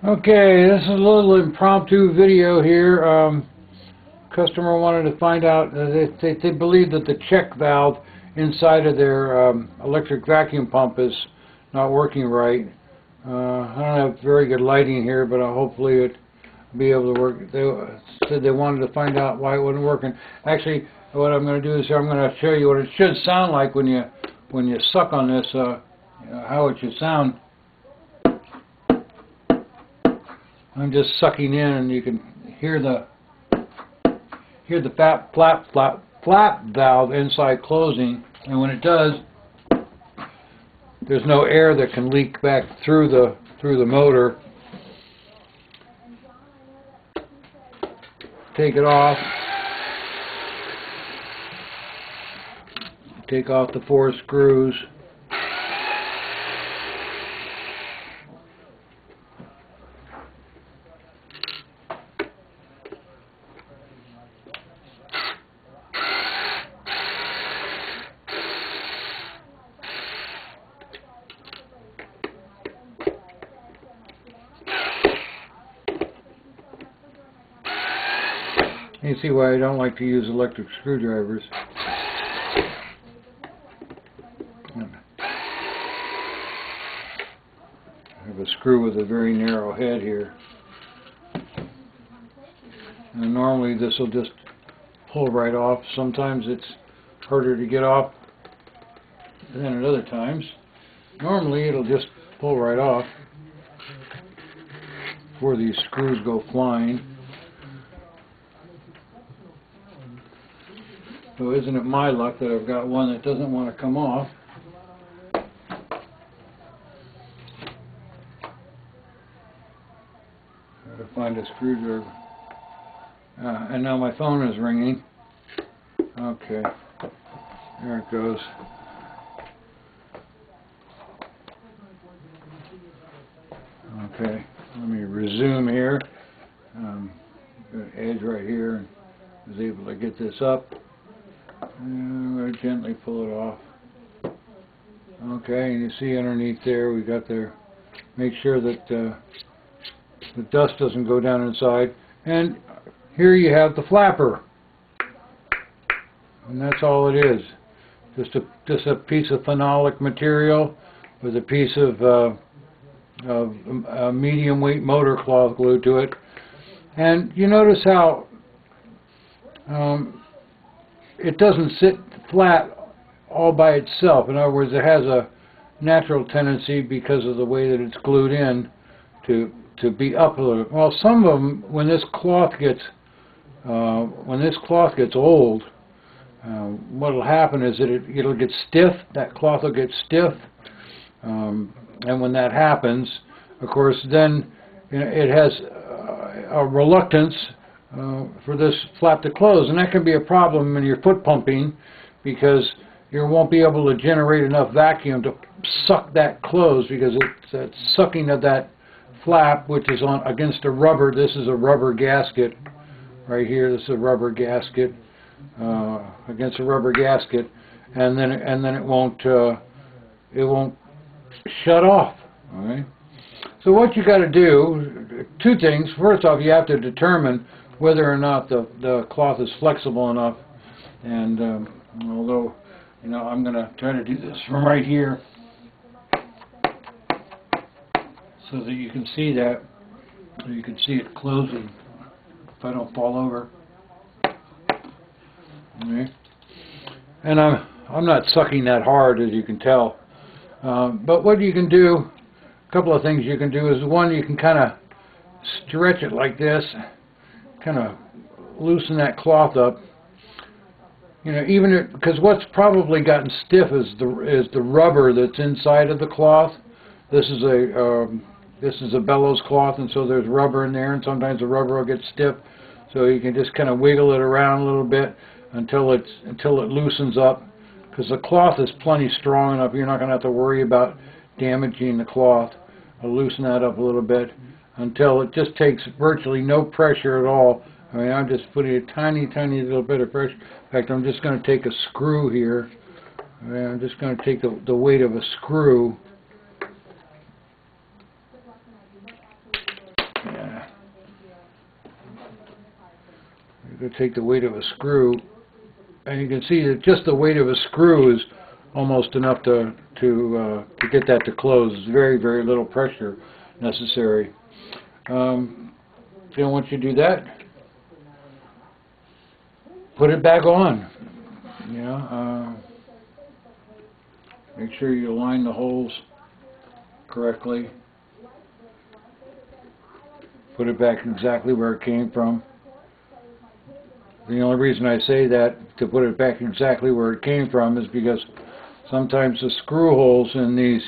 Okay, this is a little impromptu video here. Customer wanted to find out, they believe that the check valve inside of their electric vacuum pump is not working right. I don't have very good lighting here, but hopefully it'll be able to work. They said they wanted to find out why it wasn't working. Actually, what I'm going to do is I'm going to show you what it should sound like when you suck on this, how it should sound. I'm just sucking in, and you can hear the flap valve inside closing, and when it does, there's no air that can leak back through the motor. Take it off. Take off the 4 screws. You see why I don't like to use electric screwdrivers. I have a screw with a very narrow head here. And normally this will just pull right off. Sometimes it's harder to get off than at other times. Normally it'll just pull right off before these screws go flying. So isn't it my luck that I've got one that doesn't want to come off. Gotta find a screwdriver. And now my phone is ringing. Okay, there it goes. Okay, let me resume here. Got an edge right here, and was able to get this up. I'm going to gently pull it off. Okay, and you see underneath there we got there. Make sure that the dust doesn't go down inside. And here you have the flapper. And that's all it is. Just a piece of phenolic material with a piece of medium weight motor cloth glued to it. And you notice how it doesn't sit flat all by itself. In other words, it has a natural tendency, because of the way that it's glued in, to be up a little. Well, some of them, when this cloth gets old, what will happen is that it'll get stiff. That cloth will get stiff, and when that happens, of course, then it has a reluctance for this flap to close, and that can be a problem when you're foot pumping, because you won't be able to generate enough vacuum to suck that closed, because it's that sucking of that flap, which is on against a rubber. This is a rubber gasket right here. This is a rubber gasket against a rubber gasket, and then it won't shut off. All right. So what you got to do, 2 things. First off, you have to determine whether or not the cloth is flexible enough. And although, I'm going to try to do this from right here so that you can see that, so you can see it closing if I don't fall over. Okay. And I'm not sucking that hard, as you can tell. But what you can do, a couple of things you can do is, one, you can kind of stretch it like this, kind of loosen that cloth up. Even because what's probably gotten stiff is the rubber that's inside of the cloth. This is a bellows cloth, and so there's rubber in there, and sometimes the rubber will get stiff. So you can just kind of wiggle it around a little bit until it loosens up, because the cloth is plenty strong enough. You're not going to have to worry about damaging the cloth. I'll loosen that up a little bit until it just takes virtually no pressure at all. I mean, I'm just putting a tiny little bit of pressure. In fact, I'm just going to take a screw here. I'm just going to take the weight of a screw Yeah. You could take the weight of a screw, and you can see that just the weight of a screw is almost enough to get that to close. There's very, very little pressure necessary. If you don't want you to do that, put it back on. Make sure you align the holes correctly. Put it back exactly where it came from. The only reason I say that, to put it back exactly where it came from, is because sometimes the screw holes in these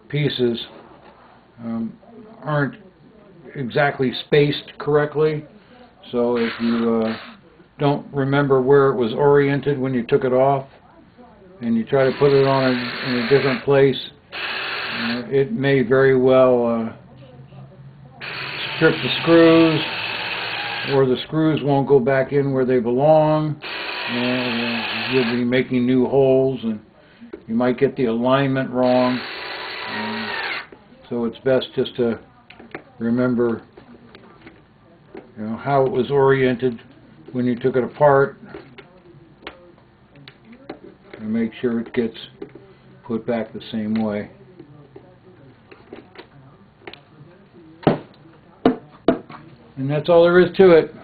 pieces aren't exactly spaced correctly. So if you don't remember where it was oriented when you took it off, and you try to put it on in a different place, it may very well strip the screws, or the screws won't go back in where they belong, and you'll be making new holes, and you might get the alignment wrong. So it's best just to remember how it was oriented when you took it apart, and make sure it gets put back the same way. And that's all there is to it.